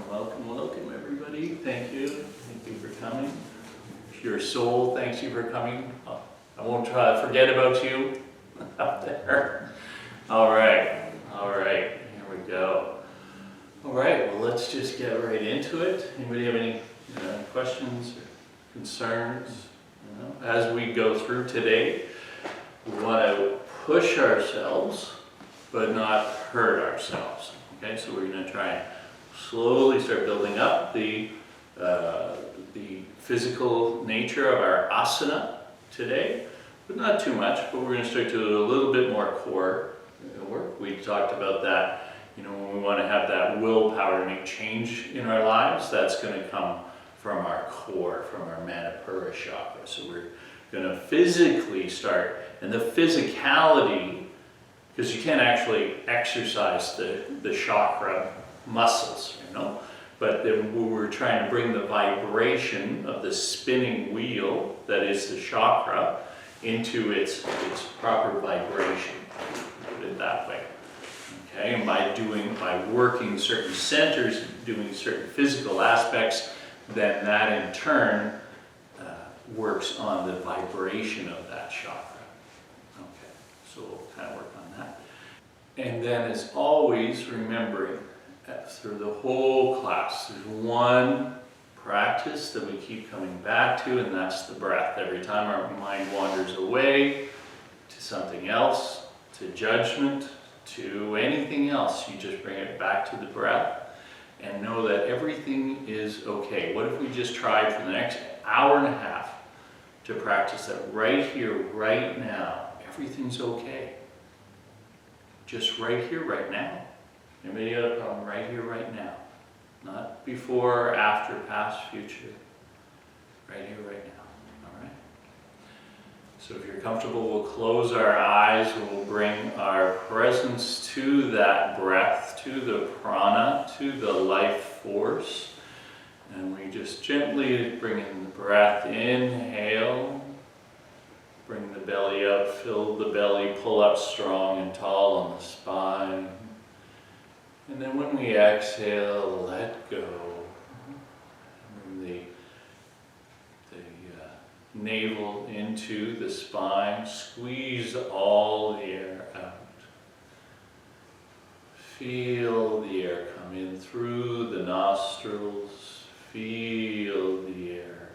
Welcome everybody. Thank you for coming. Your soul, thanks you for coming. I won't try to forget about you out there. All right, here we go. All right, well, let's just get right into it. Anybody have any questions or concerns? As we go through today, we want to push ourselves, but not hurt ourselves. Okay, so we're going to try and slowly start building up the physical nature of our asana today, but not too much. But we're going to start to do a little bit more core work. We talked about that. When we want to have that willpower to make change in our lives, that's going to come from our core, from our Manipura chakra. So we're going to physically start, and the physicality, because you can't actually exercise the chakra muscles, but then we're trying to bring the vibration of the spinning wheel that is the chakra into its proper vibration, put it that way. Okay, and by working certain centers, doing certain physical aspects, then that in turn works on the vibration of that chakra. Okay, so we'll kind of work on that. And then as always, remembering through the whole class, there's one practice that we keep coming back to, and that's the breath. Every time our mind wanders away to something else, to judgment, to anything else, you just bring it back to the breath and know that everything is okay. What if we just tried for the next hour and a half to practice that right here, right now? Everything's okay. Just right here, right now. Anybody got a problem? Right here, right now. Not before, after, past, future. Right here, right now. All right? So if you're comfortable, we'll close our eyes. We'll bring our presence to that breath, to the prana, to the life force. And we just gently bring in the breath. Inhale. Bring the belly up, fill the belly, pull up strong and tall on the spine. And then when we exhale, let go. Bring the navel into the spine, squeeze all the air out. Feel the air come in through the nostrils. Feel the air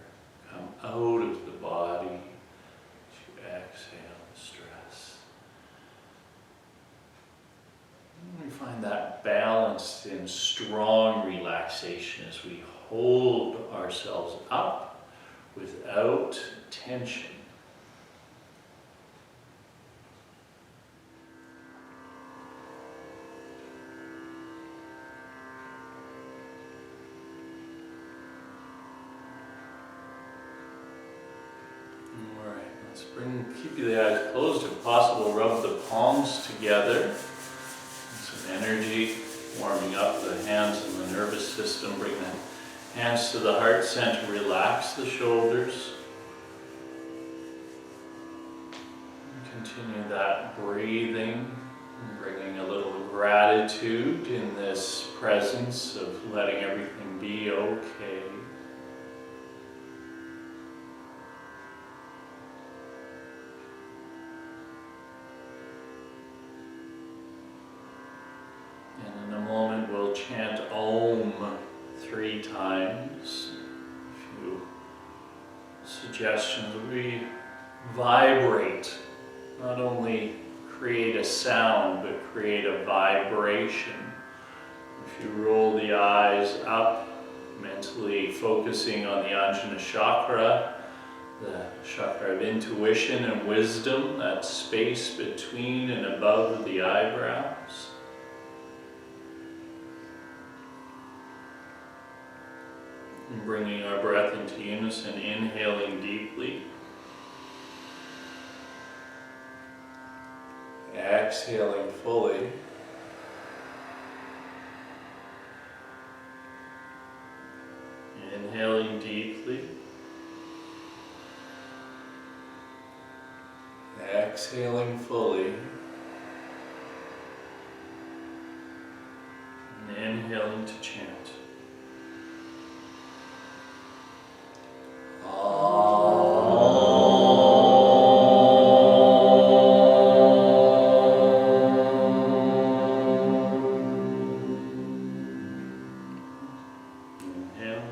come out of the body. Exhale the stress. And we find that balanced and strong relaxation as we hold ourselves up without tension. Keep the eyes closed if possible. Rub the palms together. Some energy warming up the hands and the nervous system. Bring the hands to the heart center. Relax the shoulders. Continue that breathing. Bringing a little gratitude in this presence of letting everything be okay. Chant Om 3 times. A few suggestions. We vibrate, not only create a sound, but create a vibration. If you roll the eyes up, mentally focusing on the Ajna chakra, the chakra of intuition and wisdom, that space between and above the eyebrows. And bringing our breath into unison, inhaling deeply. Exhaling fully. Inhaling deeply. Exhaling fully. And inhaling to chant. Inhale.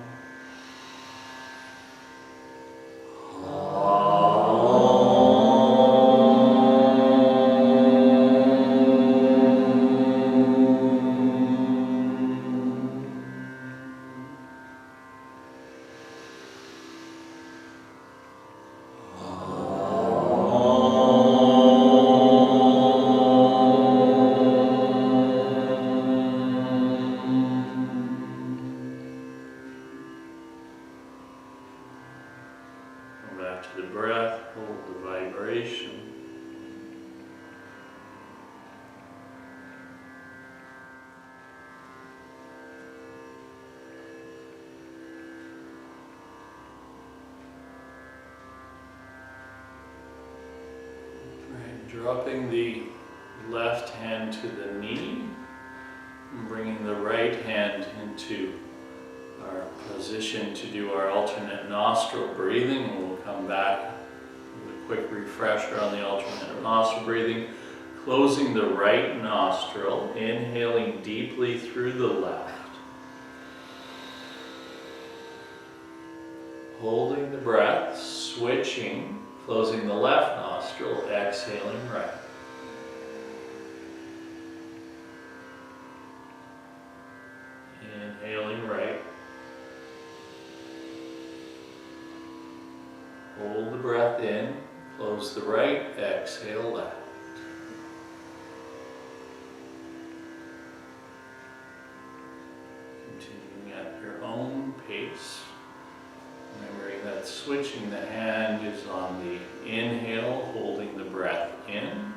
Come back to the breath, hold the vibration. Right, dropping the left hand to the knee, and bringing the right hand into our position to do our alternate nostril breathing, and we'll come back with a quick refresher on the alternate nostril breathing. Closing the right nostril, inhaling deeply through the left. Holding the breath, switching, closing the left nostril, exhaling right. Inhaling right. Hold the breath in, close the right, exhale left. Continuing at your own pace. Remembering that switching the hand is on the inhale, holding the breath in.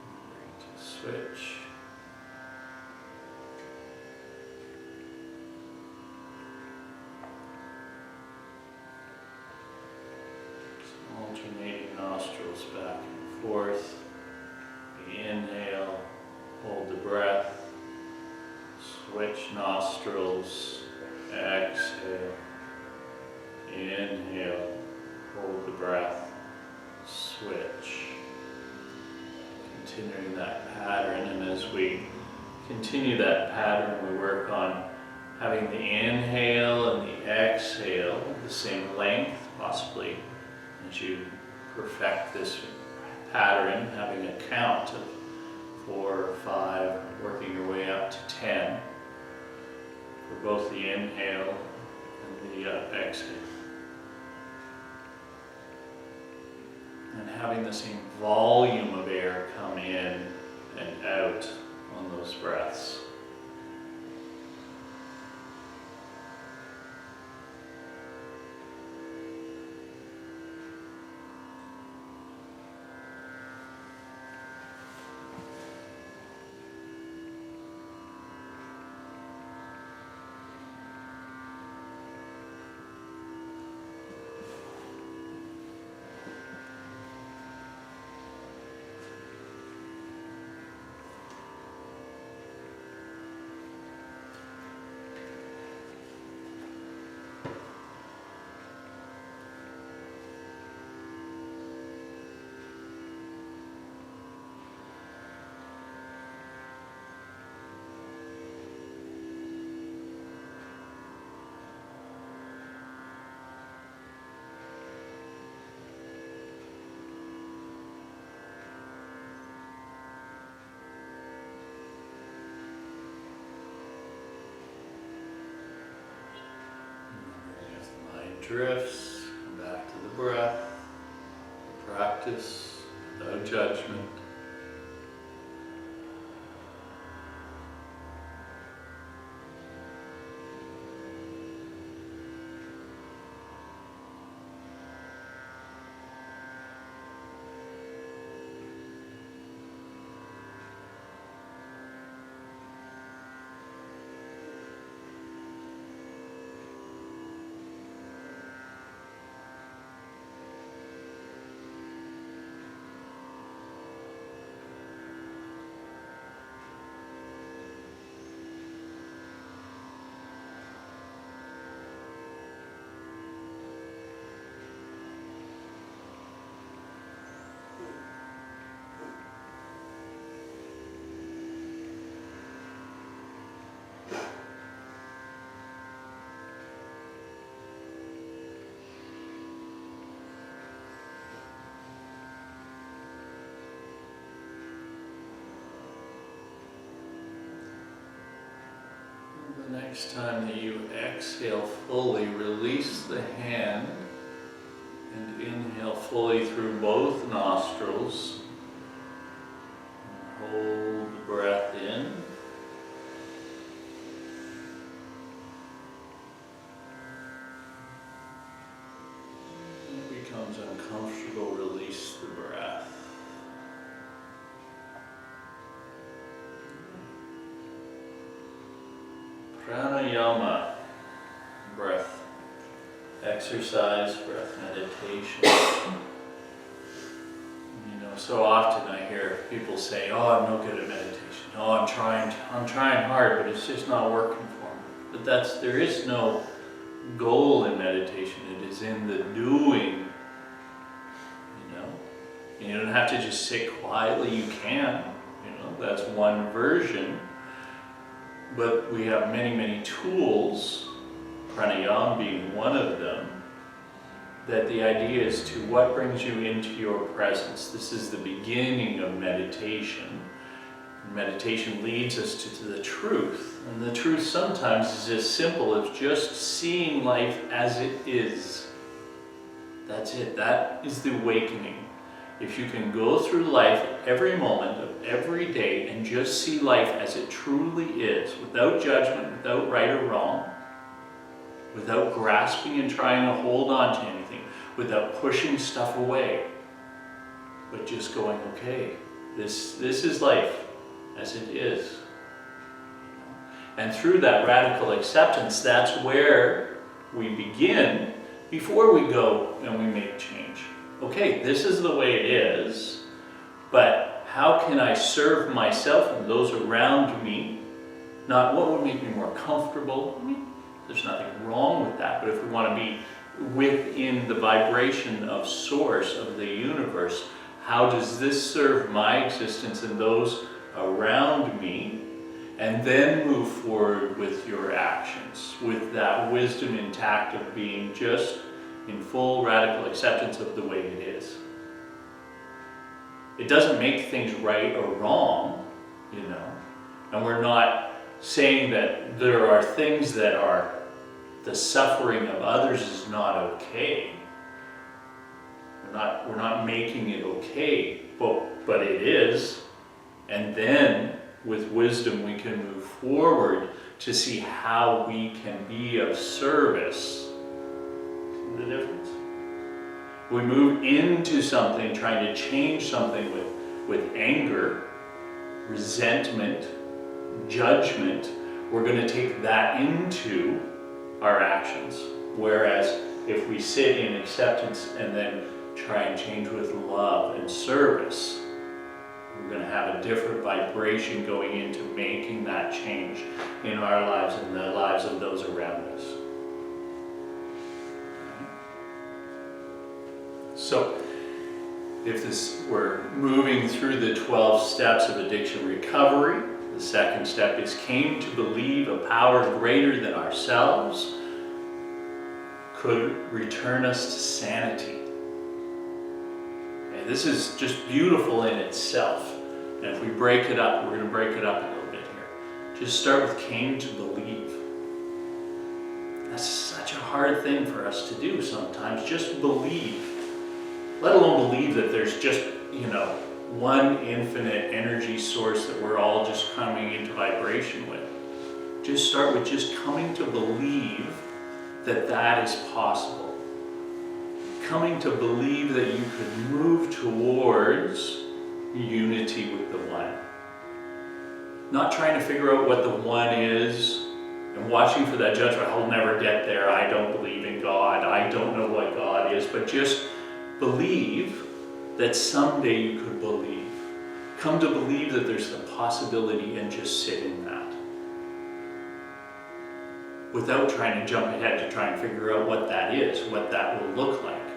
Remembering to switch. Alternating nostrils back and forth. The inhale, hold the breath, switch nostrils, exhale, inhale, hold the breath, switch. Continuing that pattern, and as we continue that pattern, we work on having the inhale and the exhale the same length, possibly as you perfect this pattern, having a count of 4 or 5, working your way up to 10 for both the inhale and the exhale. And having the same volume of air come in and out on those breaths. As the mind drifts, come back to the breath, practice without judgment. next time that you exhale fully, release the hand and inhale fully through both nostrils. Hold the breath in. When it becomes uncomfortable, release the breath. Pranayama, breath exercise, breath meditation. So often I hear people say, "Oh, I'm no good at meditation. Oh, I'm trying hard, but it's just not working for me." But there is no goal in meditation. It is in the doing. You don't have to just sit quietly. You can. That's one version. But we have many, many tools, pranayama being one of them, that the idea is to what brings you into your presence. This is the beginning of meditation. Meditation leads us to the truth. And the truth sometimes is as simple as just seeing life as it is. That's it. That is the awakening. If you can go through life at every moment of every day and just see life as it truly is, without judgment, without right or wrong, without grasping and trying to hold on to anything, without pushing stuff away, but just going, okay, this is life as it is. And through that radical acceptance, that's where we begin before we go and we make change. Okay, this is the way it is, but how can I serve myself and those around me? Not what would make me more comfortable. There's nothing wrong with that, but if we want to be within the vibration of source of the universe, how does this serve my existence and those around me? And then move forward with your actions, with that wisdom intact of being just in full radical acceptance of the way it is. It doesn't make things right or wrong, and we're not saying that there are things that are the suffering of others is not okay. We're not making it okay, but it is. And then with wisdom we can move forward to see how we can be of service. See the difference? We move into something trying to change something with anger, resentment, judgment. We're going to take that into our actions. Whereas if we sit in acceptance and then try and change with love and service, we're going to have a different vibration going into making that change in our lives and the lives of those around us. So, if we're moving through the 12 steps of addiction recovery, the second step is came to believe a power greater than ourselves could return us to sanity. Okay, this is just beautiful in itself. And if we break it up, we're going to break it up a little bit here. Just start with came to believe. That's such a hard thing for us to do sometimes, just believe. Let alone believe that there's just, one infinite energy source that we're all just coming into vibration with. Just start with just coming to believe that that is possible. Coming to believe that you could move towards unity with the one. Not trying to figure out what the one is and watching for that judgment. I'll never get there. I don't believe in God. I don't know what God is. But just believe that someday you could believe. Come to believe that there's a possibility and just sit in that. Without trying to jump ahead to try and figure out what that is, what that will look like.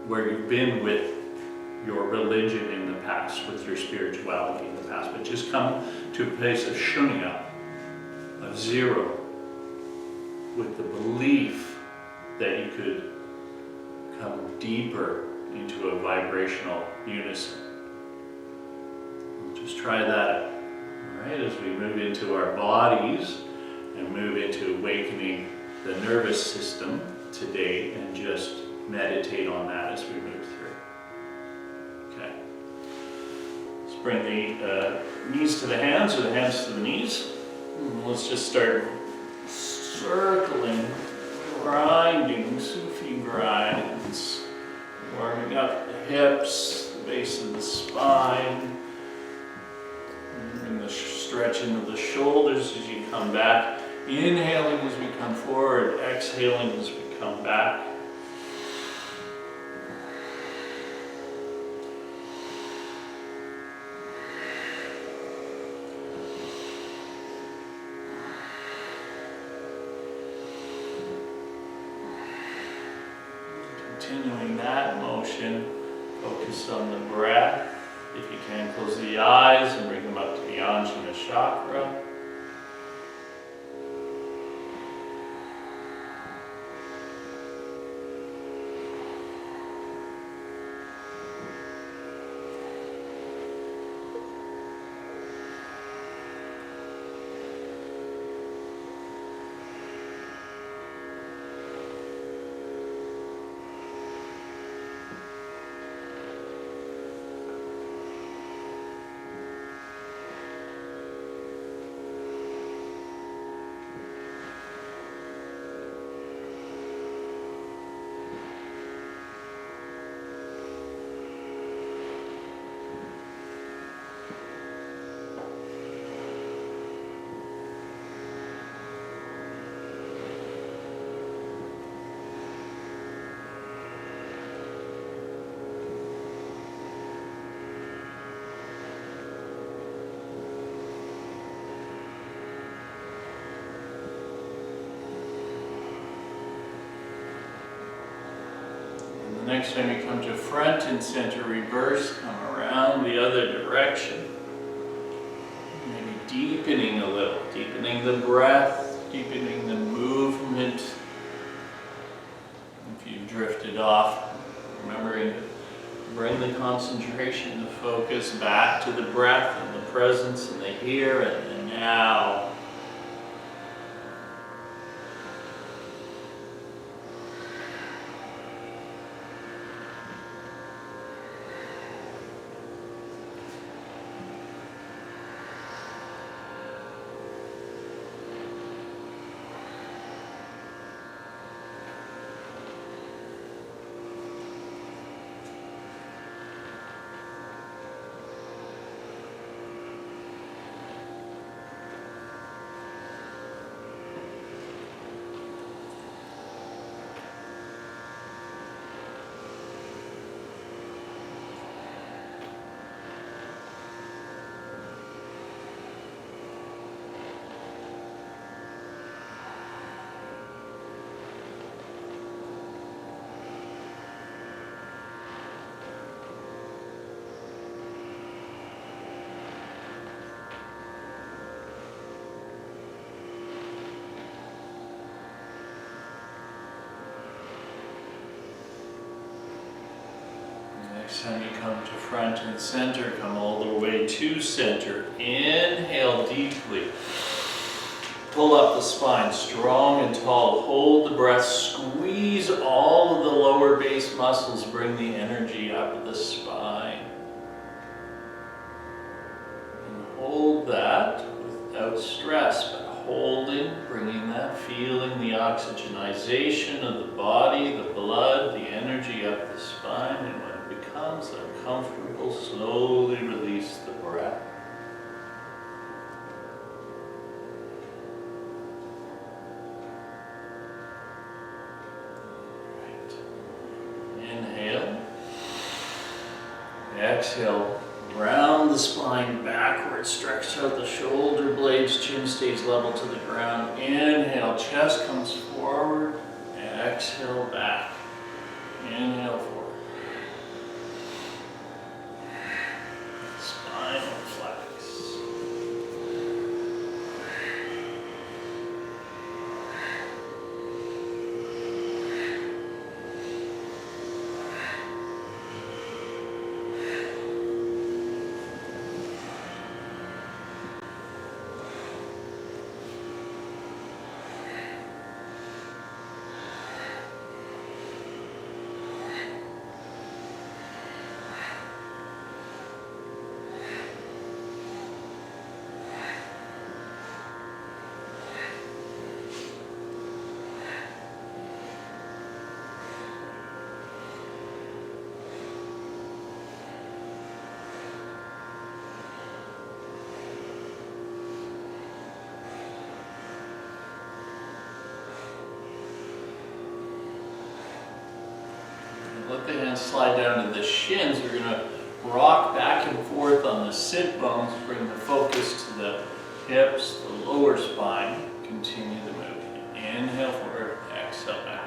Where you've been with your religion in the past, with your spirituality in the past. But just come to a place of shunya, of zero, with the belief that you could come deeper into a vibrational unison. Just try that. All right, as we move into our bodies, and move into awakening the nervous system today and just meditate on that as we move through. Okay. Let's bring the knees to the hands or the hands to the knees. Let's just start circling, grinding, Sufi grinds, warming up the hips, the base of the spine. Bring the stretching of the shoulders as you come back. Inhaling as we come forward, exhaling as we come back. Continuing that motion, focus on the breath. If you can, close the eyes and bring them up to the Ajna chakra. Next time you come to front and center, reverse, come around the other direction. Maybe deepening a little, deepening the breath, deepening the movement. If you've drifted off, remembering to bring the concentration, the focus back to the breath and the presence and the here and the now. Next time you come to front and center, come all the way to center. Inhale deeply. Pull up the spine, strong and tall. Hold the breath, squeeze all of the lower base muscles, bring the energy up the spine. And hold that without stress, but holding, bringing that feeling, the oxygenization of the body, the blood, the energy up the spine. And when it becomes uncomfortable, slowly release the breath. Inhale. Exhale. Round the spine backwards. Stretch out the shoulder blades. Chin stays level to the ground. Inhale. Chest comes forward. Exhale back. Inhale forward. Spine will flex. slide down to the shins. We're going to rock back and forth on the sit bones, bring the focus to the hips, the lower spine. Continue the movement. Inhale forward, exhale back.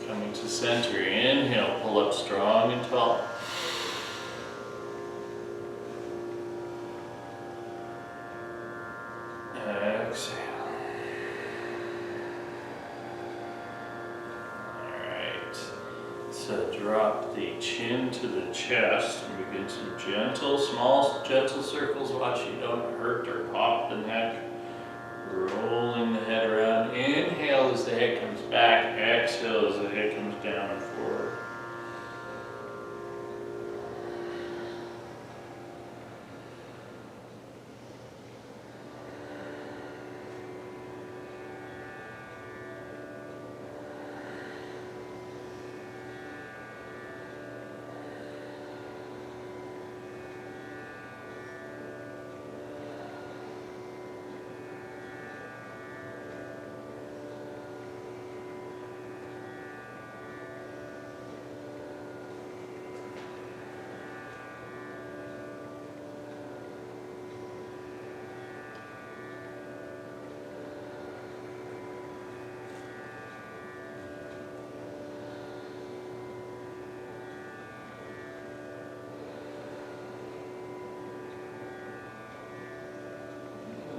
Coming to center, inhale, pull up strong and tall. Exhale. Alright, so drop the chin to the chest and begin some gentle, small, gentle circles. Watch you don't hurt or pop the neck. Rolling the head around. Inhale as the head comes back. Exhale as the head comes down and forward.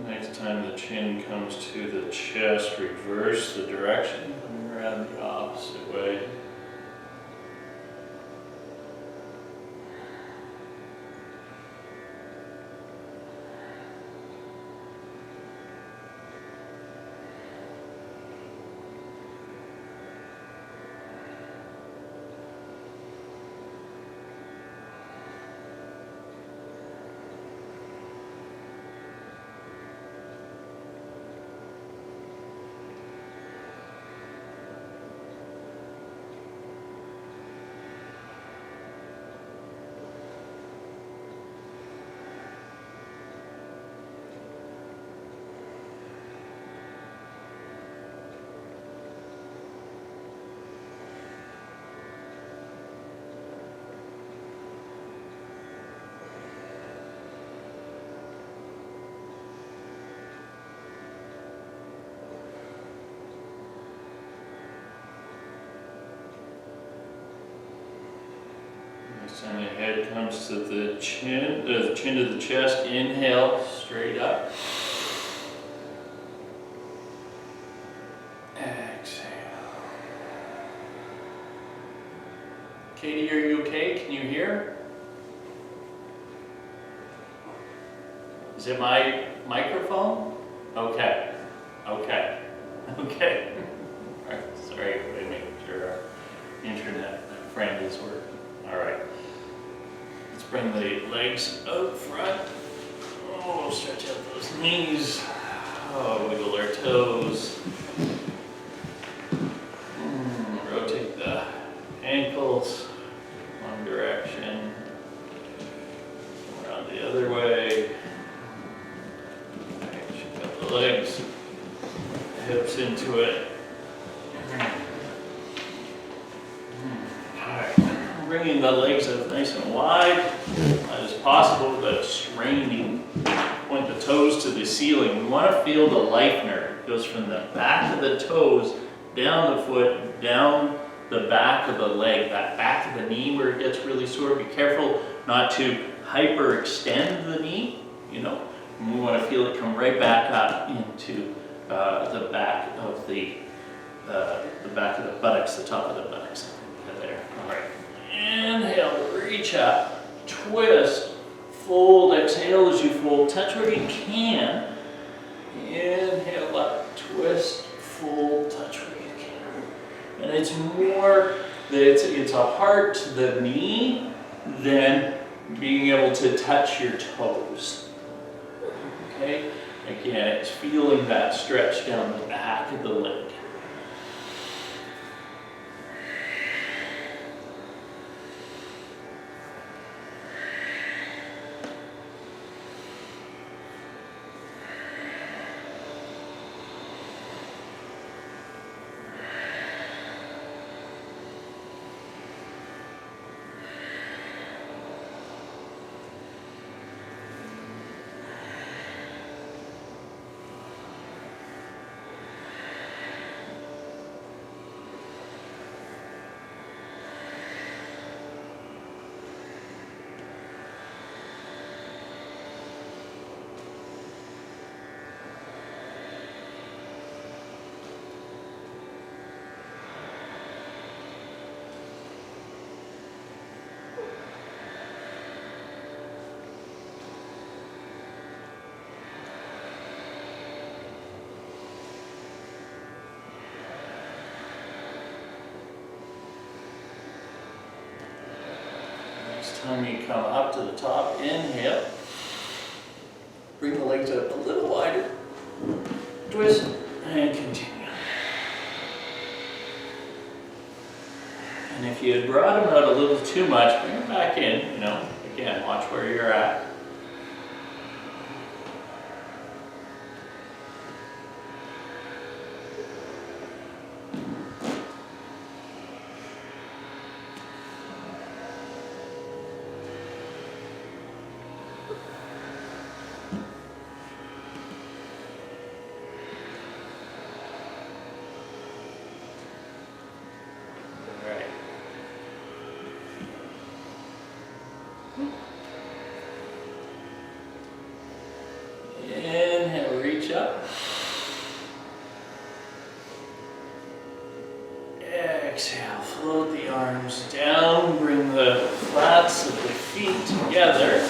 Next time the chin comes to the chest, reverse the direction, coming around the opposite way. And the head comes to the chin to the chest. Inhale, straight up. Exhale. Katie, are you okay? Can you hear? Is it my microphone? Okay. Okay. Okay. All right. Sorry, we're making sure our internet friend is working. All right. Let's bring the legs out front. Oh, stretch out those knees. Oh, wiggle our toes. Rotate the ankles one direction. Around the other way. Shake out the legs. Hips into it. Bringing the legs up nice and wide as possible without straining. Point the toes to the ceiling. We want to feel the life nerve. It goes from the back of the toes, down the foot, down the back of the leg, that back of the knee where it gets really sore. Be careful not to hyperextend the knee, you know. And we want to feel it come right back up into the back of the back of the buttocks, the top of the buttocks. There. All right. Inhale, reach up, twist, fold, exhale as you fold, touch where you can. Inhale up, twist, fold, touch where you can. And it's more that it's a heart to the knee than being able to touch your toes. Okay? Again, it's feeling that stretch down the back of the leg. Time you come up to the top, inhale, bring the legs up a little wider, twist, and continue. And if you had brought them out a little too much, bring them back in, again, watch where you're at. Inhale, reach up. Exhale, float the arms down, bring the flats of the feet together.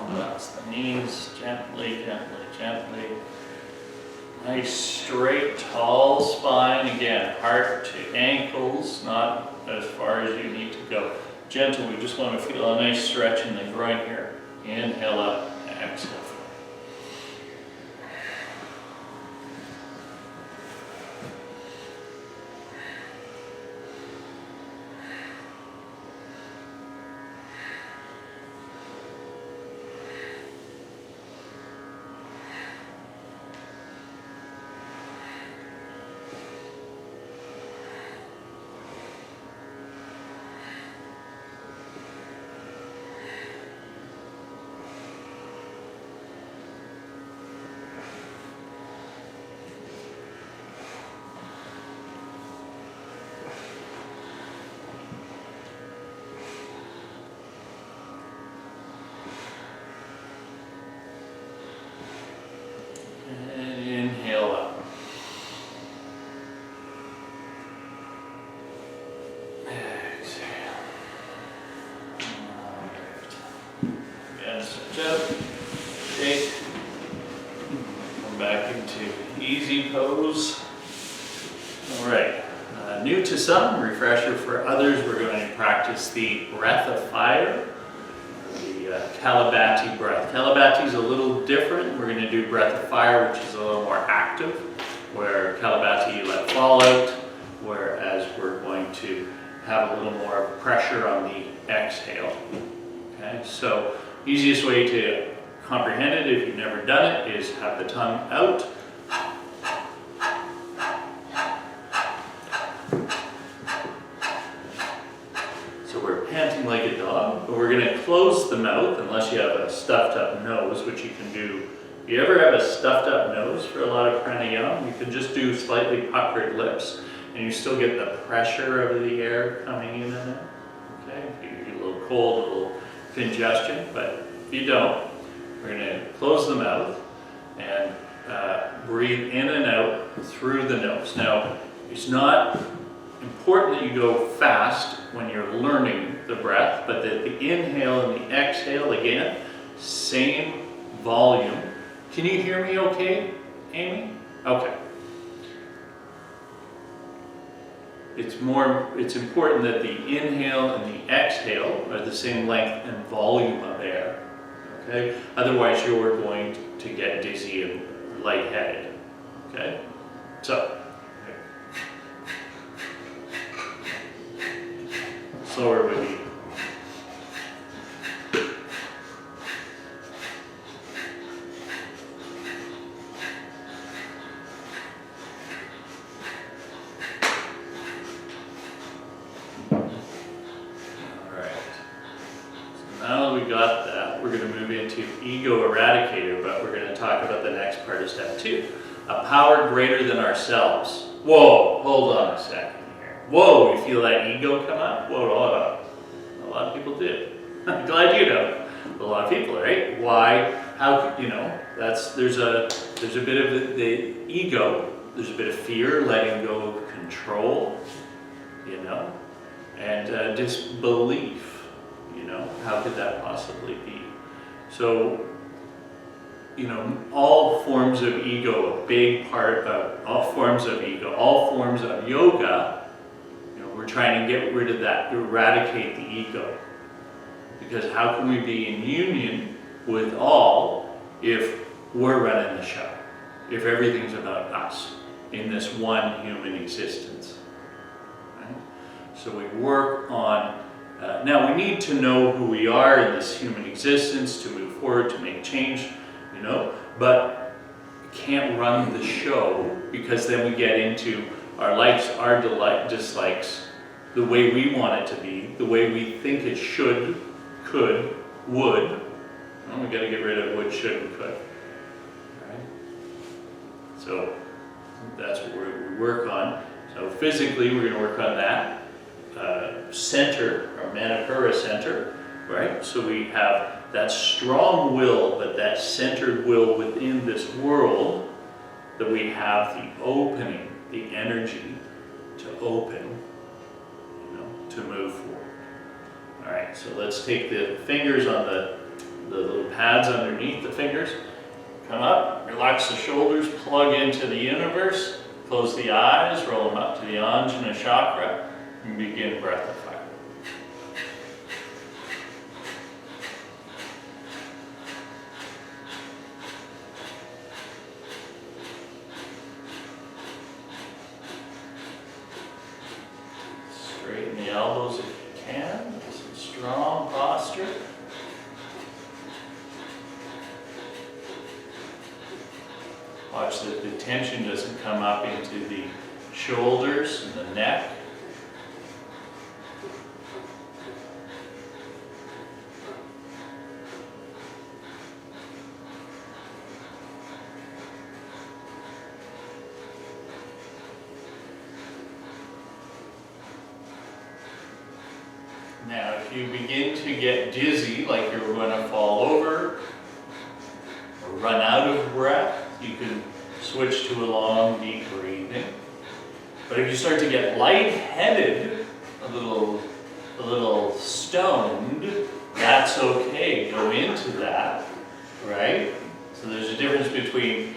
Relax the knees gently, gently, gently. Nice straight, tall spine. Again, heart to ankles, not as far as you need to go. Gentle, we just want to feel a nice stretch in the groin here. Inhale up, exhale. And inhale up. Exhale. Alright. Again, stretch out. Shake. Come back into easy pose. Alright. New to some, refresher for others, we're going to practice the breath of fire. Kalabati breath. Kalabati is a little different. We're going to do breath of fire, which is a little more active, where Kalabati you let fall out, whereas we're going to have a little more pressure on the exhale. Okay, so easiest way to comprehend it, if you've never done it, is have the tongue out. Panting like a dog, but we're going to close the mouth unless you have a stuffed up nose, which you can do. If you ever have a stuffed up nose for a lot of pranayama, you can just do slightly puckered lips and you still get the pressure of the air coming in and out. Okay, if you get a little cold, a little congestion, but if you don't, We're going to close the mouth and breathe in and out through the nose. Now, it's not important that you go fast when you're learning the breath, but that the inhale and the exhale, again, same volume. Can you hear me okay, Amy? Okay. It's important that the inhale and the exhale are the same length and volume of air. Okay? Otherwise, you're going to get dizzy and lightheaded. Okay? So, slower with you. Now that we got that, we're going to move into ego eradicator, but we're going to talk about the next part of step 2. A power greater than ourselves. Whoa, hold on a second here. Whoa, you feel that ego come up? Whoa, hold on. A lot of people do. I'm glad you know. A lot of people, right? Why? How? You know, there's a bit of the ego. There's a bit of fear, letting go of control. You know, and disbelief. You know, how could that possibly be? So, you know, all forms of ego, a big part of all forms of ego, all forms of yoga, you know, we're trying to get rid of that, eradicate the ego. Because how can we be in union with all if we're running the show? If everything's about us in this one human existence? Right? So we work on now we need to know who we are in this human existence to move forward, to make change, you know, but we can't run the show because then we get into our likes, our dislikes, the way we want it to be, the way we think it should, could, would. Well, we got to get rid of would, should, and could. All right? So that's what we work on. So physically, we're going to work on that. Center, or Manipura center, right? So we have that strong will, but that centered will within this world, that we have the opening, the energy to open, you know, to move forward. All right, so let's take the fingers on the little pads underneath the fingers. Come up, relax the shoulders, plug into the universe, close the eyes, roll them up to the Anjana chakra, and begin breath of fire. Straighten the elbows if you can. Some strong posture. Watch that the tension doesn't come up into the shoulders and the neck. Now, if you begin to get dizzy, like you're going to fall over or run out of breath, you can switch to a long, deep breathing. But if you start to get lightheaded, a little stoned, that's okay. Go into that, right? So there's a difference between,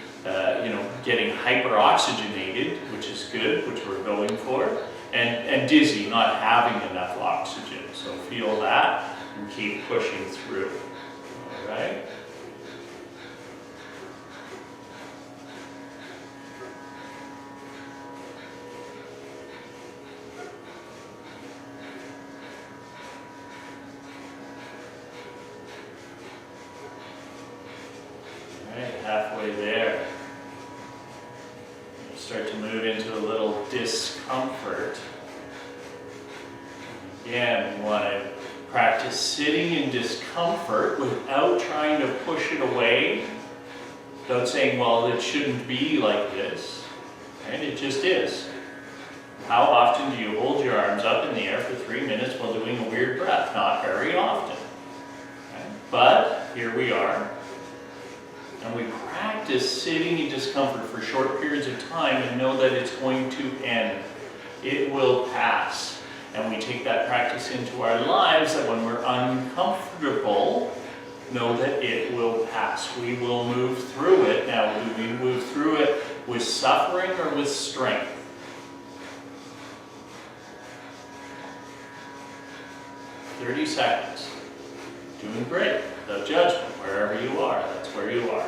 getting hyperoxygenated, which is good, which we're going for, and dizzy, not having enough oxygen. So feel that and keep pushing through. All right? All right, halfway there. Start to move into a little discomfort. Again, we want to practice sitting in discomfort without trying to push it away, without saying, well, it shouldn't be like this. And it just is. How often do you hold your arms up in the air for 3 minutes while doing a weird breath? Not very often. Okay? But here we are. And we practice sitting in discomfort for short periods of time and know that it's going to end. It will pass. And we take that practice into our lives, that when we're uncomfortable, know that it will pass. We will move through it. Now, do we move through it with suffering or with strength? "30 seconds. Doing great. No judgment. Wherever you are, that's where you are.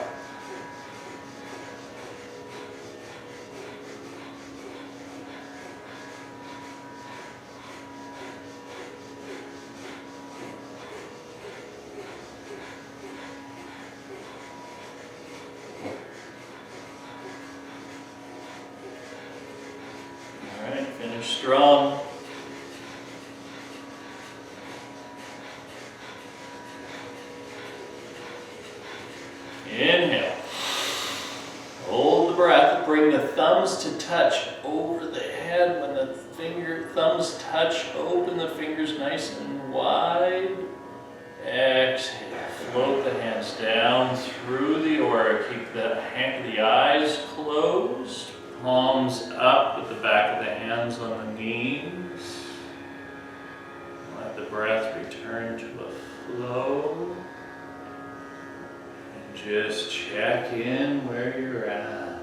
All right, finish strong. Inhale. Hold the breath. Bring the thumbs to touch over the head. When the thumbs touch, open the fingers nice and wide. Exhale. Float the hands down through the aura. Keep the eyes closed. Palms up with the back of the hands on the knees. Let the breath return to a flow. Just check in where you're at.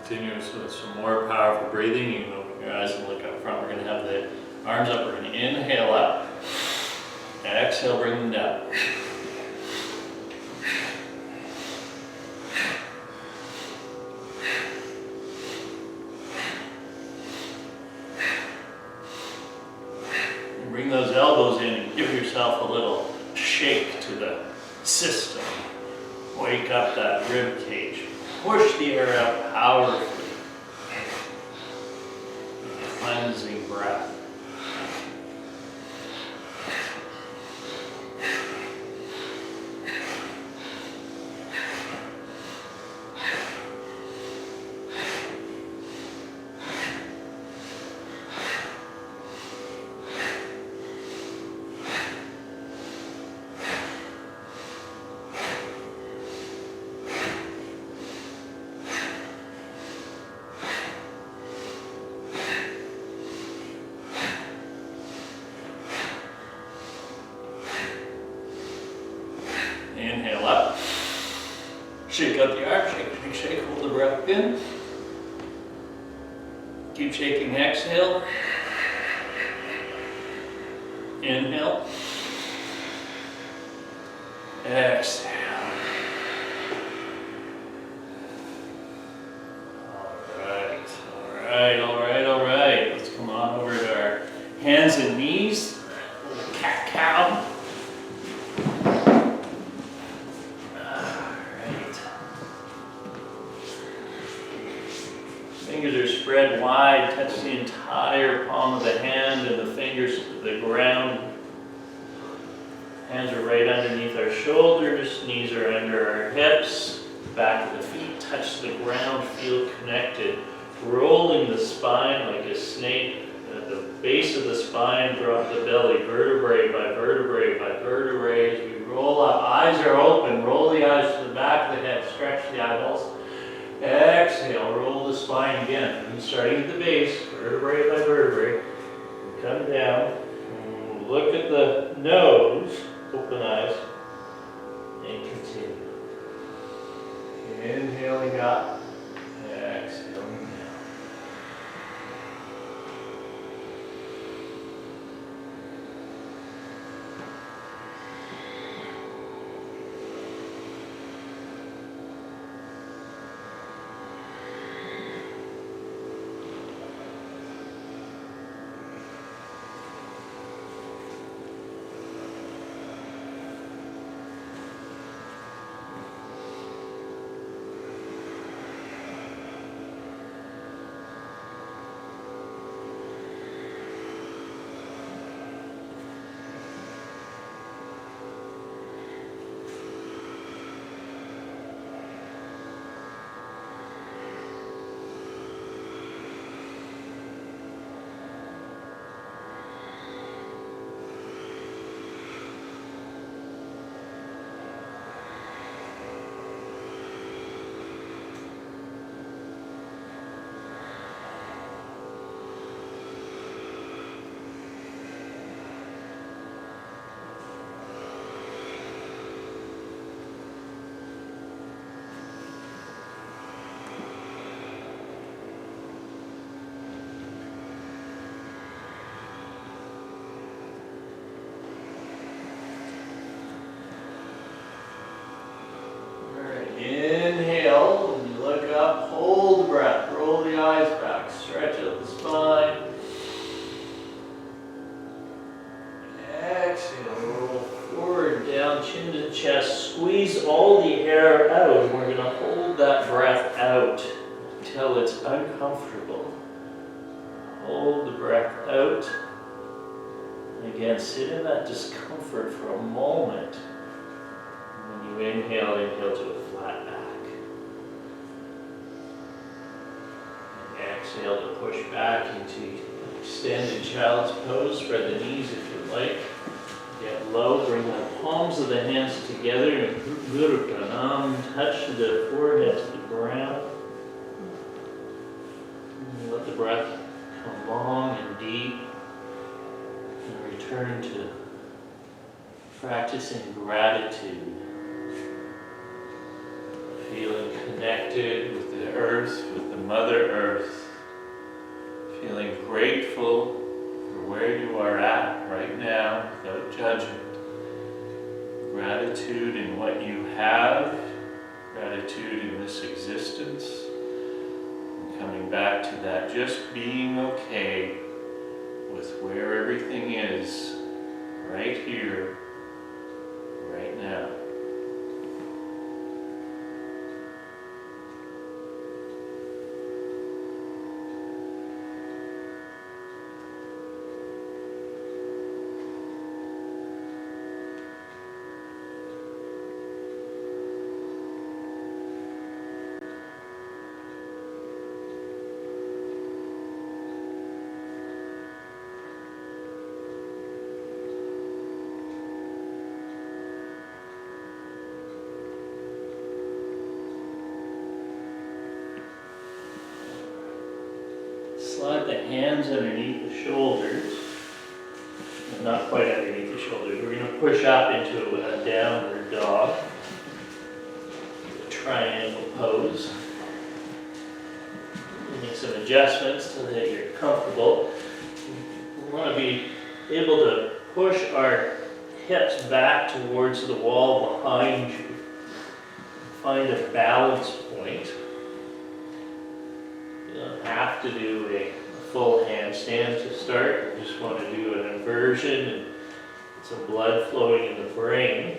Continue with some more powerful breathing. You can open your eyes and look up front. We're going to have the arms up. We're going to inhale up. Exhale, bring them down. And bring those elbows in and give yourself a little shake to the system. Wake up that rib cage. Push the air out powerfully. Cleansing breath. Inhale up. Shake out the arm, shake, shake, shake, hold the breath in. Keep shaking, exhale. Inhale. Exhale. All right. Let's come on over to our hands and knees. Cat-cow. Fingers are spread wide, touch the entire palm of the hand and the fingers to the ground. Hands are right underneath our shoulders, knees are under our hips, back of the feet touch the ground, feel connected. Rolling the spine like a snake. At the base of the spine, drop the belly, vertebrae by vertebrae by vertebrae. As we roll up, eyes are open, roll the eyes to the back of the head, stretch the eyeballs. Exhale, roll the spine again. And starting at the base, vertebrae by vertebrae. Come down, look at the nose, open eyes, and continue. Inhaling up, exhaling down. Inhale, and you look up, hold the breath, roll the eyes back, stretch out the spine. Exhale, roll forward, down, chin to chest, squeeze all the air out. We're going to hold that breath out until it's uncomfortable. Hold the breath out. And again, sit in that discomfort for a moment. When you inhale, inhale to a flat back. And exhale to push back into extended child's pose. Spread the knees if you like. Get low, bring the palms of the hands together and Guru Pranam. Touch the forehead to the ground. And let the breath come long and deep. And return to practicing gratitude. Feeling connected with the earth, with the Mother Earth. Feeling grateful for where you are at right now without judgment. Gratitude in what you have, gratitude in this existence. And coming back to that just being okay with where everything is right here, right now. Slide the hands underneath the shoulders, not quite underneath the shoulders. We're going to push up into a downward dog, a triangle pose. Make some adjustments so that you're comfortable. We want to be able to push our hips back towards the wall behind you. Find a balance point. You don't have to do a full handstand to start. You just want to do an inversion and some blood flowing in the brain.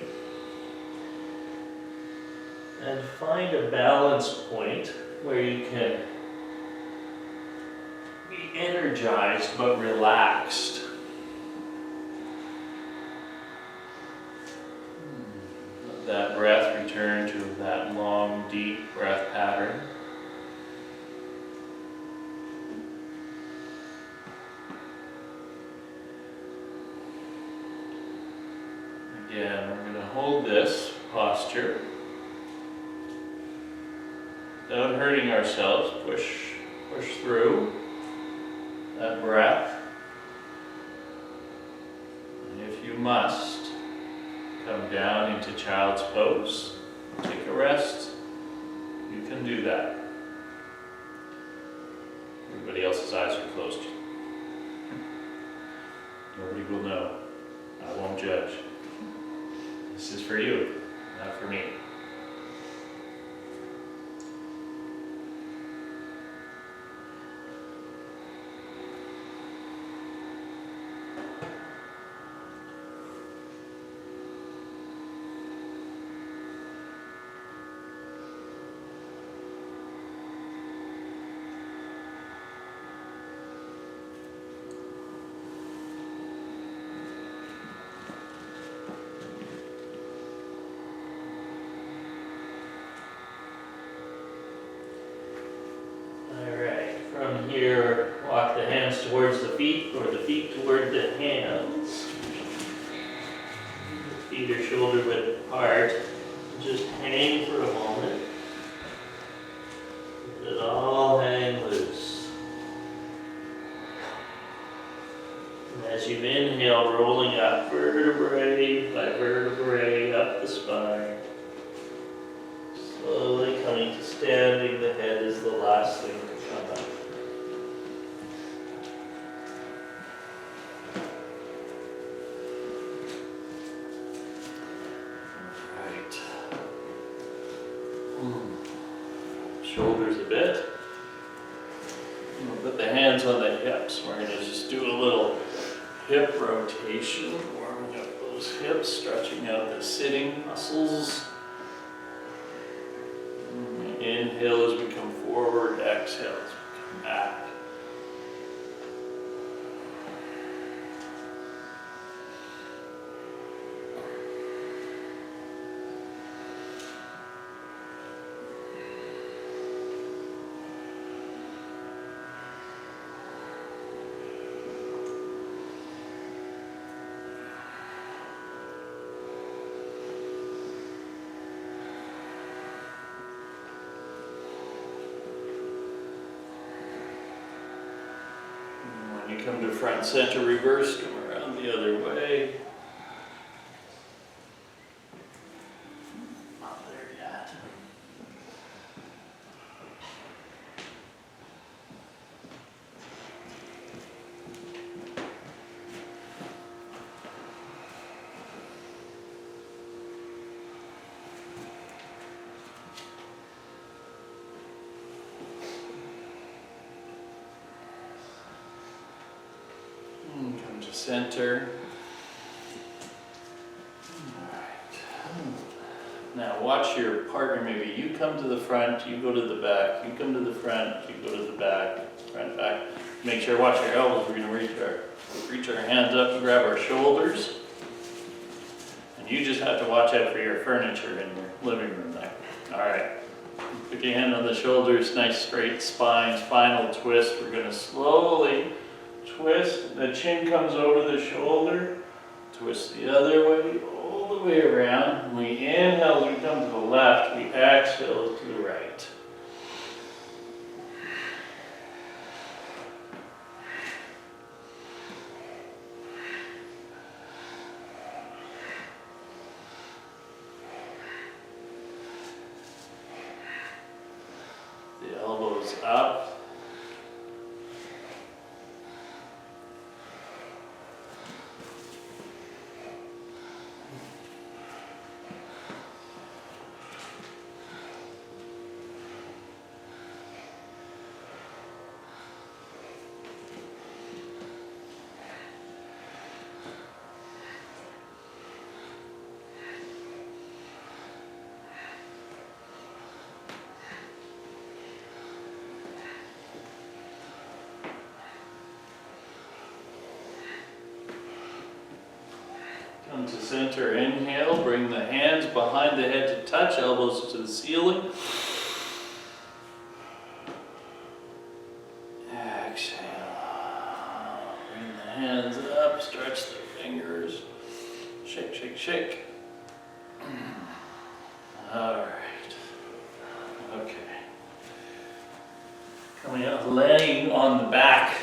And find a balance point where you can be energized but relaxed. Let that breath return to that long, deep breath pattern. Again, we're going to hold this posture without hurting ourselves. Push through that breath. And if you must, come down into child's pose. Take a rest. You can do that. Everybody else's eyes are closed. Nobody will know. I won't judge. This is for you, not for me. From here, walk the hands towards the feet, or the feet toward the hands. The feet are shoulder width apart. Just hang for a moment. Let it all hang loose. And as you inhale, rolling up vertebrae by vertebrae up the spine. Slowly coming to standing, the head is the last thing to come up. Shoulders a bit. We'll put the hands on the hips. We're going to just do a little hip rotation, warming up those hips, stretching out the sitting muscles. Inhale as we come forward, exhale as we come back. When you come to front center, reverse, come around the other way. Not there yet. Come to center. Alright. Now watch your partner, maybe you come to the front, you go to the back, you come to the front, you go to the back, front, back. Make sure, watch your elbows, we're going to reach our hands up and grab our shoulders. And you just have to watch out for your furniture in your living room there. Alright. Put your hand on the shoulders, nice straight spine, spinal twist. We're going to slowly twist, the chin comes over the shoulder, twist the other way, all the way around. We inhale as we come to the left, we exhale to the right. The elbows up. Come to center, inhale, bring the hands behind the head to touch, elbows to the ceiling. Exhale. Bring the hands up, stretch the fingers. Shake, shake, shake. All right. Okay. Coming up, laying on the back.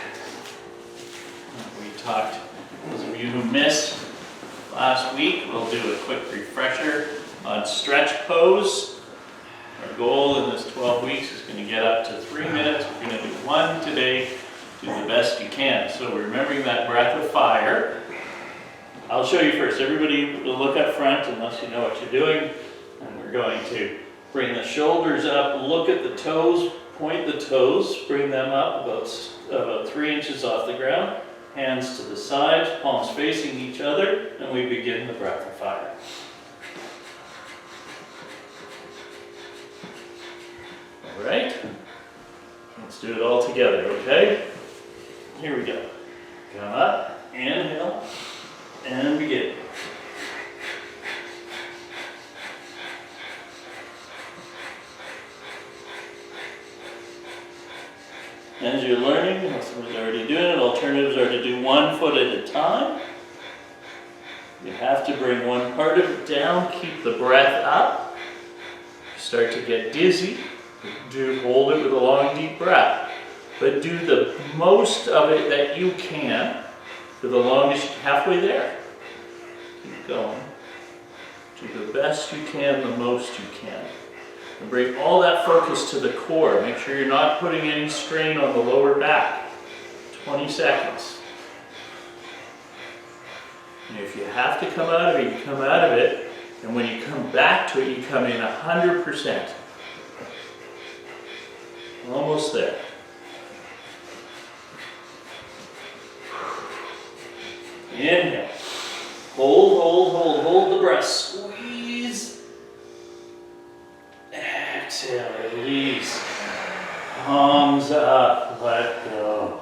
We talked, those of you who missed last week, we'll do a quick refresher on stretch pose. Our goal in this 12 weeks is going to get up to 3 minutes. We're going to do one today. Do the best you can. So remembering that breath of fire. I'll show you first. Everybody will look up front unless you know what you're doing. And we're going to bring the shoulders up, look at the toes, point the toes, bring them up about 3 inches off the ground. Hands to the sides, palms facing each other, and we begin the breath of fire. All right, let's do it all together, okay? Here we go. Come up, inhale, and begin. As you're learning, someone's already doing it, alternatives are to do 1 foot at a time. You have to bring one part of it down, keep the breath up. Start to get dizzy, hold it with a long deep breath. But do the most of it that you can for the longest, halfway there. Keep going. Do the best you can, the most you can. And bring all that focus to the core. Make sure you're not putting any strain on the lower back. 20 seconds. And if you have to come out of it, you come out of it. And when you come back to it, you come in 100%. Almost there. Inhale. Hold the breath. Squeeze. Exhale, release. Palms up, let go.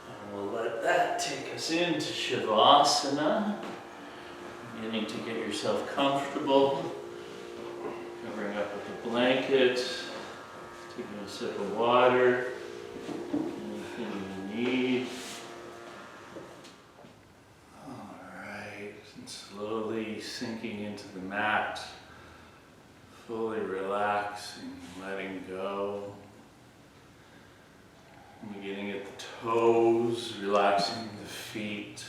And we'll let that take us into Shavasana. Beginning to get yourself comfortable. Covering up with a blanket. Taking a sip of water. Anything you need. Alright, and slowly sinking into the mat. Fully relaxing, letting go. Beginning at the toes, relaxing the feet.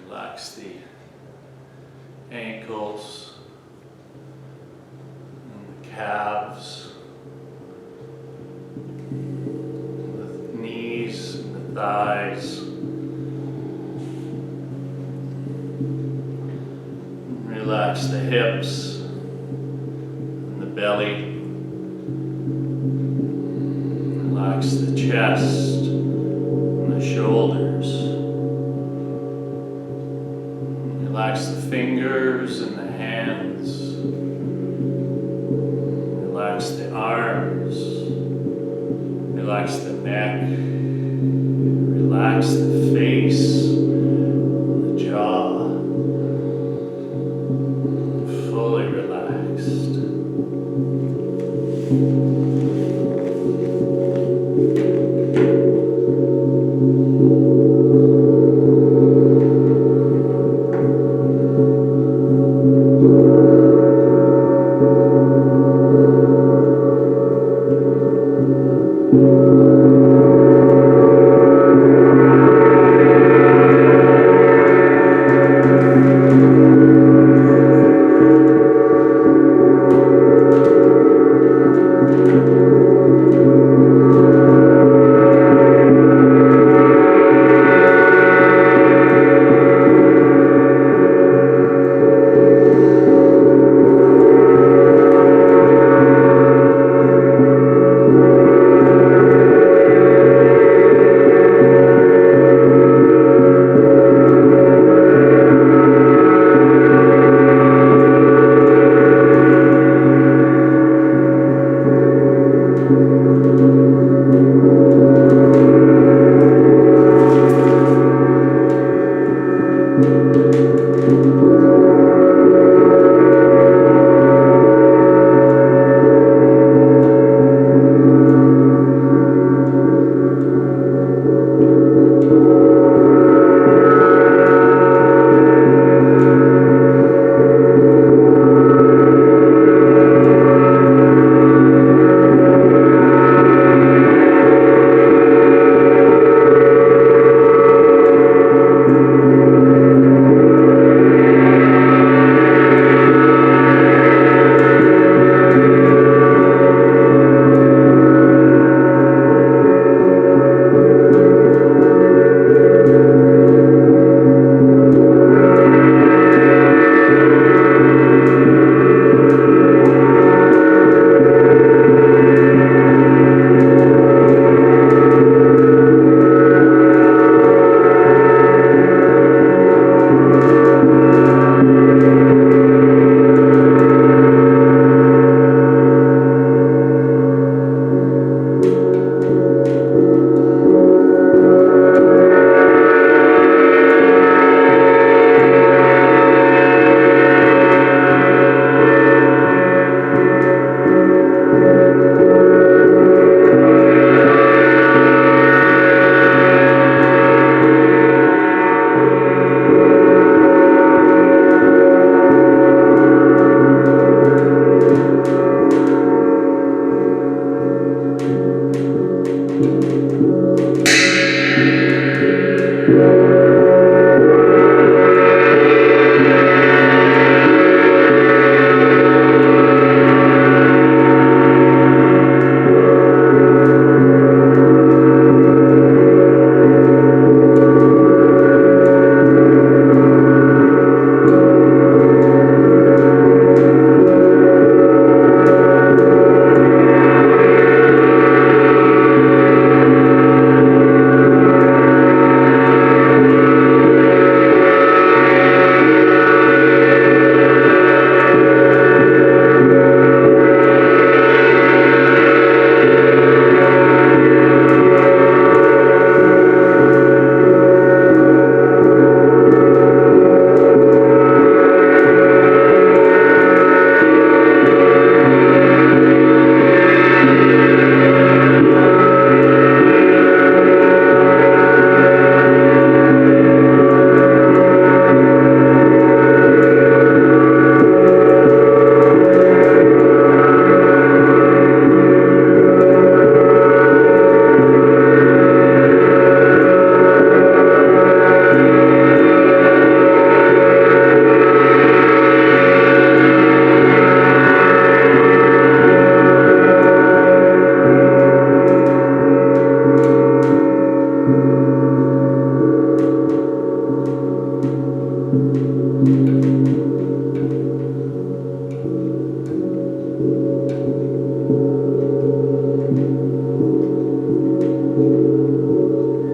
Relax the ankles and the calves, the knees and the thighs. Relax the hips and the belly. Relax the chest and the shoulders. Relax the fingers and the hands. Relax the arms. Relax the neck. Relax the face, the jaw. Fully relaxed.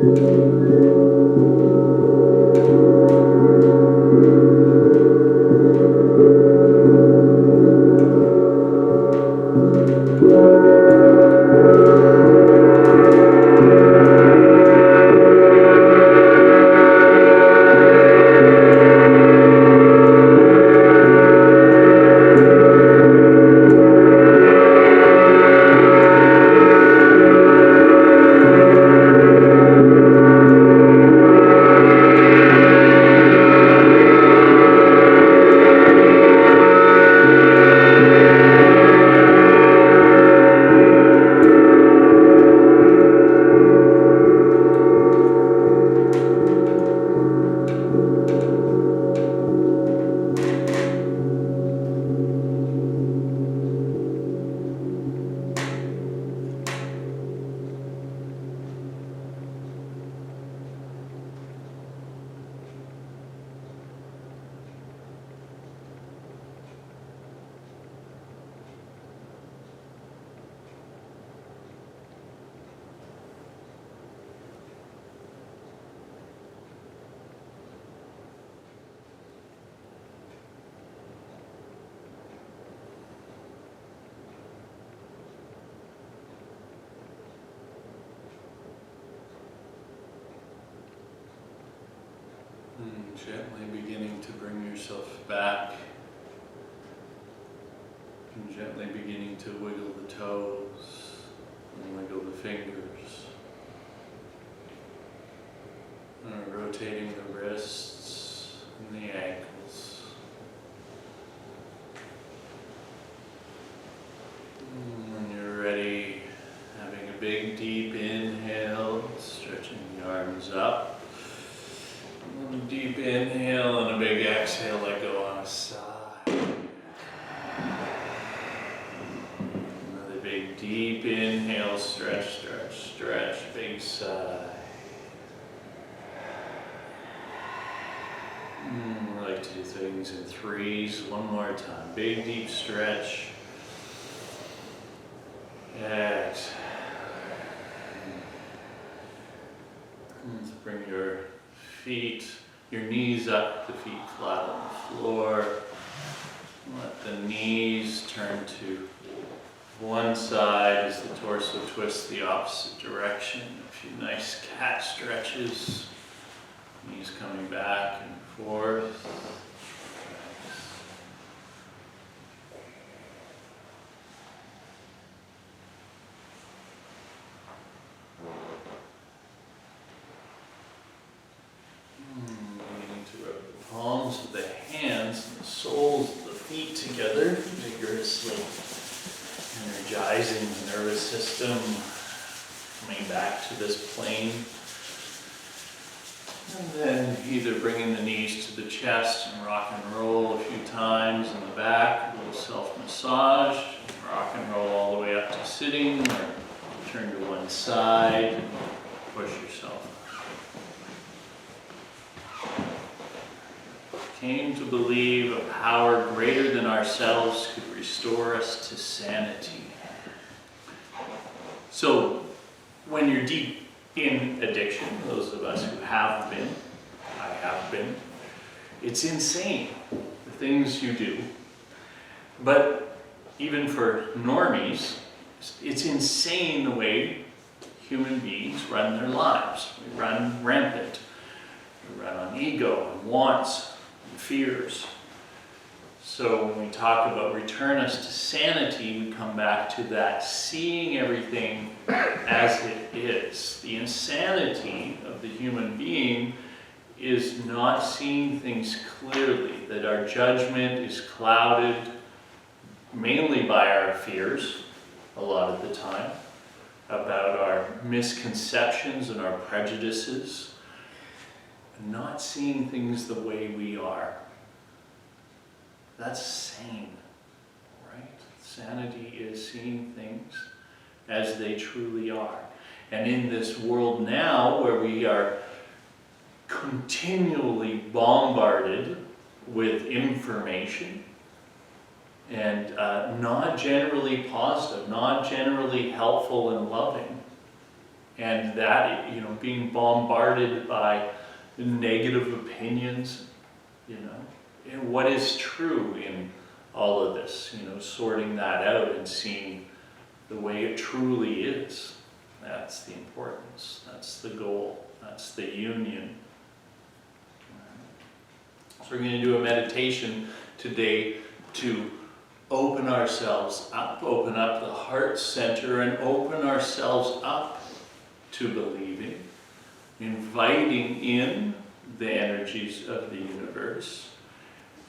And gently beginning to bring yourself back. And gently beginning to wiggle the toes and wiggle the fingers. And rotating the wrists and the ankles. And when you're ready, having a big deep inhale, stretching the arms up. And a deep inhale and a big exhale, let go on a sigh. Another big deep inhale, stretch, stretch, stretch, big sigh. I like to do things in threes. One more time. Big deep stretch. Exhale. Let's bring your feet, your knees up, the feet flat on the floor. Let the knees turn to one side as the torso twists the opposite direction. A few nice cat stretches. Knees coming back and forth. Beginning to rub the palms of the hands and the soles of the feet together vigorously, energizing the nervous system, coming back to this plane. And then either bringing the knees to the chest and rock and roll a few times in the back, a little self-massage, rock and roll all the way up to sitting, or turn to one side, and push yourself. Came to believe a power greater than ourselves could restore us to sanity. So, when you're deep in addiction, those of us who have been, I have been, it's insane, the things you do. But even for normies, it's insane the way human beings run their lives. We run rampant. We run on ego and wants and fears. So when we talk about return us to sanity, we come back to that seeing everything as it is. The insanity of the human being is not seeing things clearly, that our judgment is clouded mainly by our fears, a lot of the time, about our misconceptions and our prejudices, and not seeing things the way we are. That's sane, right? Sanity is seeing things as they truly are. And in this world now, where we are continually bombarded with information, and not generally positive, not generally helpful and loving, And that, being bombarded by negative opinions, and what is true in all of this, sorting that out and seeing the way it truly is. That's the importance, that's the goal, that's the union. So we're going to do a meditation today to open ourselves up, open up the heart center and open ourselves up to believing, inviting in the energies of the universe,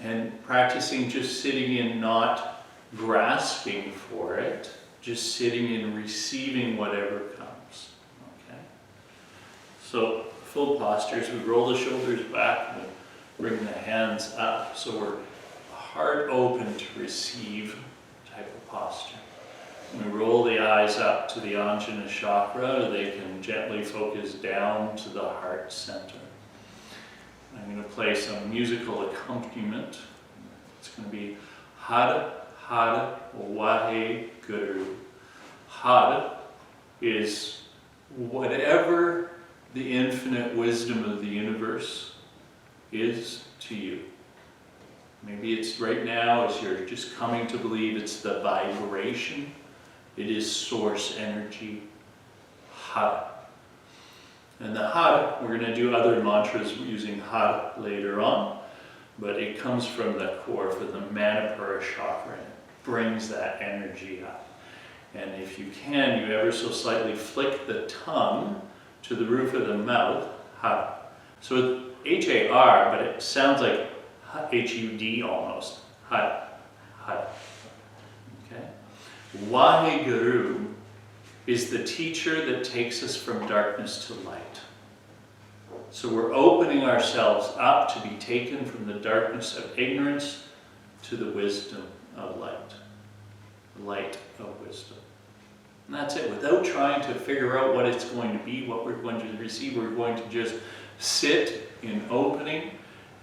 and practicing just sitting in, not grasping for it, just sitting in receiving whatever comes. Okay? So full postures, we roll the shoulders back, we bring the hands up, so we're heart open to receive type of posture. We roll the eyes up to the Ajna chakra. They can gently focus down to the heart center. I'm going to play some musical accompaniment. It's going to be Hara Hara Waheguru. Hara is whatever the infinite wisdom of the universe is to you. Maybe it's right now as you're just coming to believe it's the vibration. It is source energy, Hara. And the Hara, we're going to do other mantras using Hara later on, but it comes from the core, from the Manipura chakra, and it brings that energy up. And if you can, you ever so slightly flick the tongue to the roof of the mouth, Hara. So H-A-R, but it sounds like H-U-D almost, Hara, Hara. Okay? Waheguru is the teacher that takes us from darkness to light. So we're opening ourselves up to be taken from the darkness of ignorance to the wisdom of light. The light of wisdom. And that's it. Without trying to figure out what it's going to be, what we're going to receive, we're going to just sit in opening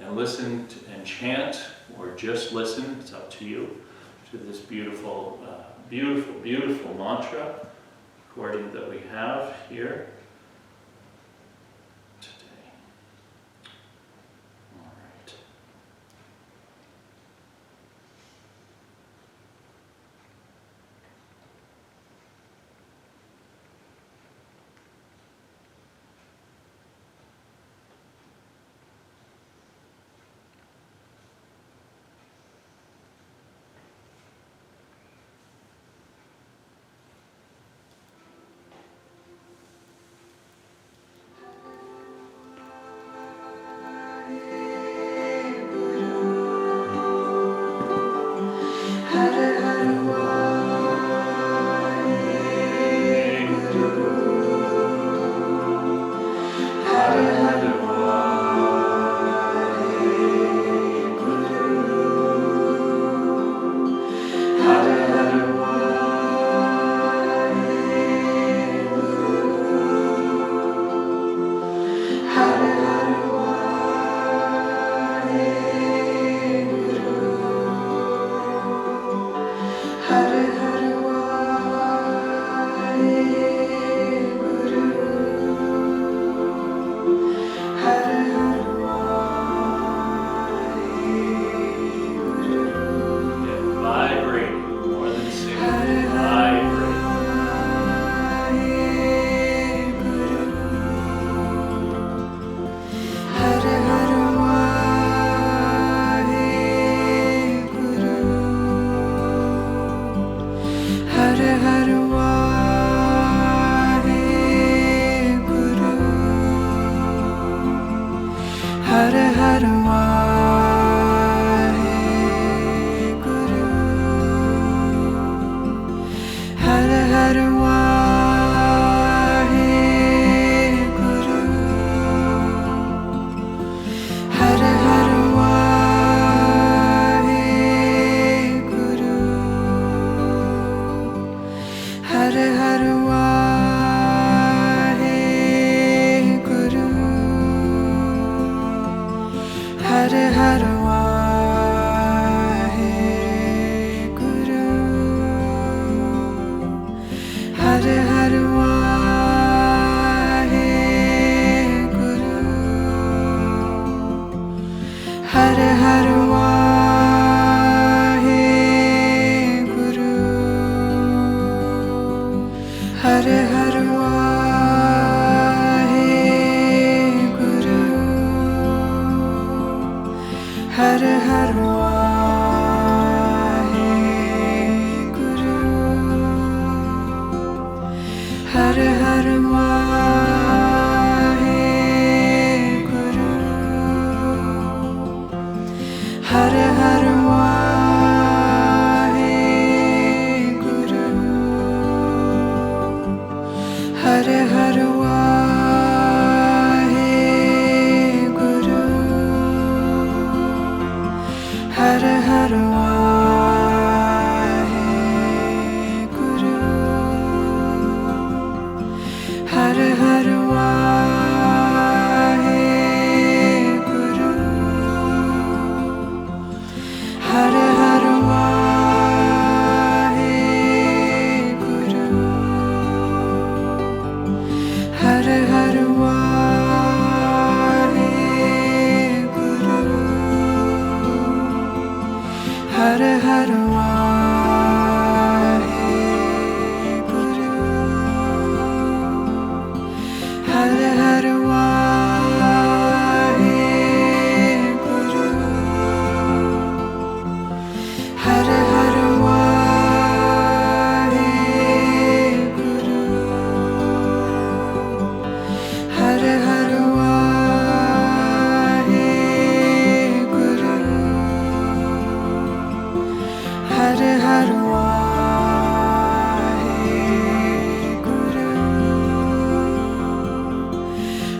and listen to, and chant, or just listen, it's up to you, to this beautiful, beautiful mantra recording that we have here today. All right. Hare Hare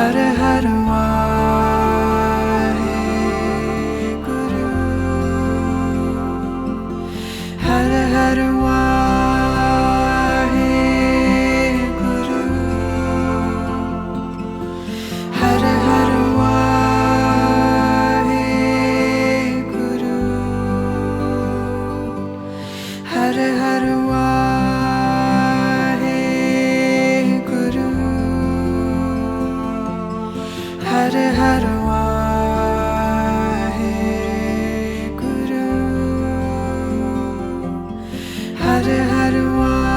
Hare Hare Waheguru. Hare Hare Waheguru. Hare Hare Waheguru. Hare Hare Waheguru. Hare Hare Waheguru. Hare Hare Waheguru.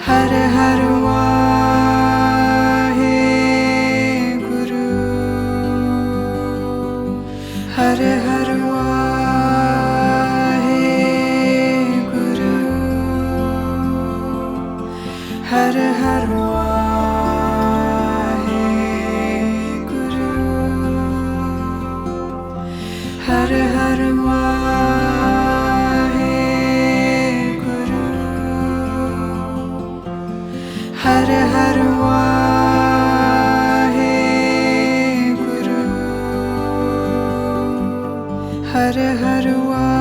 Hare Hare Waheguru. Hare Hare Waheguru. Hare Hare Waheguru. Hare Hare Waheguru. Hare Hare Waheguru. Hare Hare Waheguru.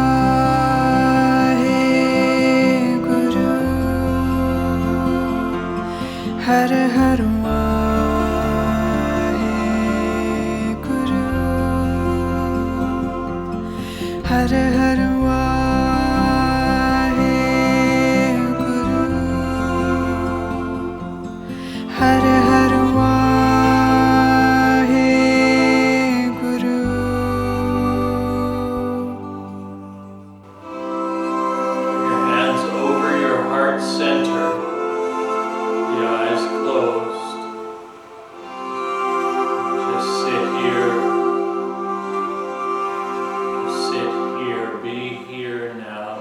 Hare Hare Waheguru. Hare Hare Waheguru. Hare Hare Waheguru. Your hands over your heart center, the eyes closed. Just sit here. Just sit here. Be here now.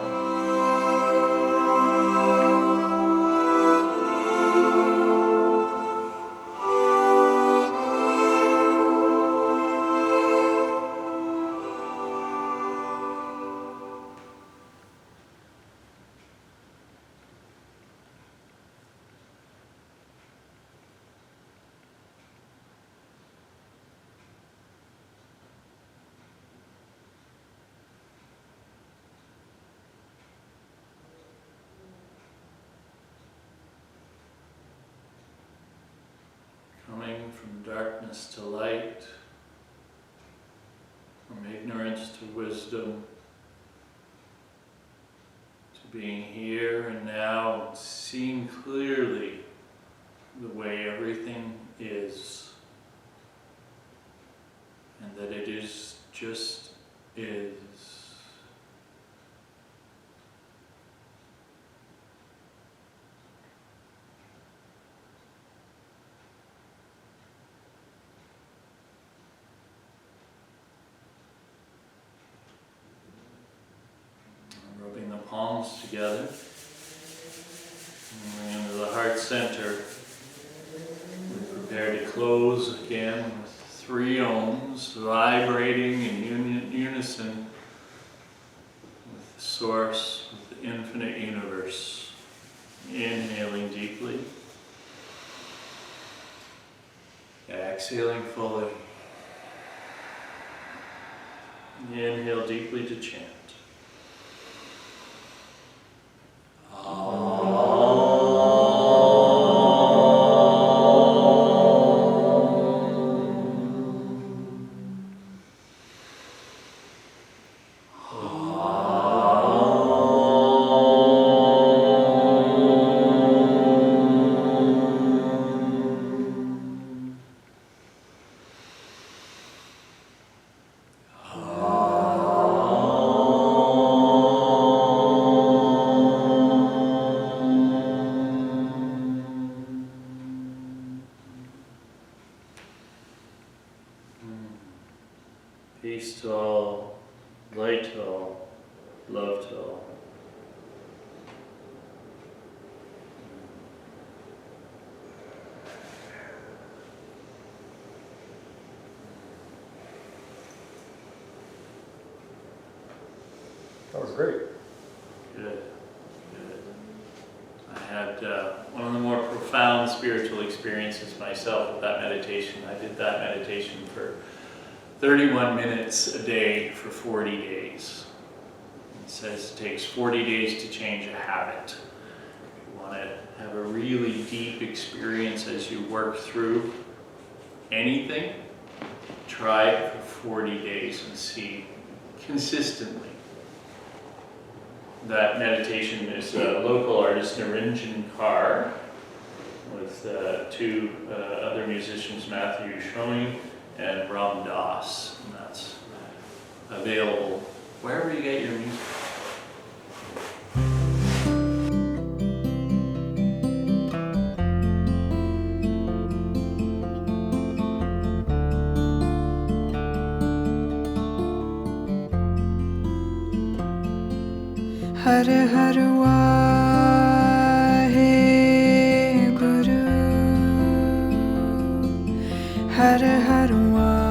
Coming from darkness to light, from ignorance to wisdom, to being here and now, seeing clearly the way everything is, and that it is just is. Rubbing the palms together, moving into the heart center. We prepare to close again with 3 ohms vibrating in unison with the source, with the infinite universe. Inhaling deeply, exhaling fully. Inhale deeply to chant. Peace to all, light to all, love to all. That was great. Good, good. had one of the more profound spiritual experiences myself with that meditation. I did that meditation for 31 minutes a day for 40 days. It says it takes 40 days to change a habit. If you want to have a really deep experience as you work through anything, try it for 40 days and see consistently. That meditation is a local artist, Narinjan Kaur, with two other musicians, Matthew Shoing and Ram Dass, and that's available wherever you get your music. Har Har Waheguru Har Har Waheguru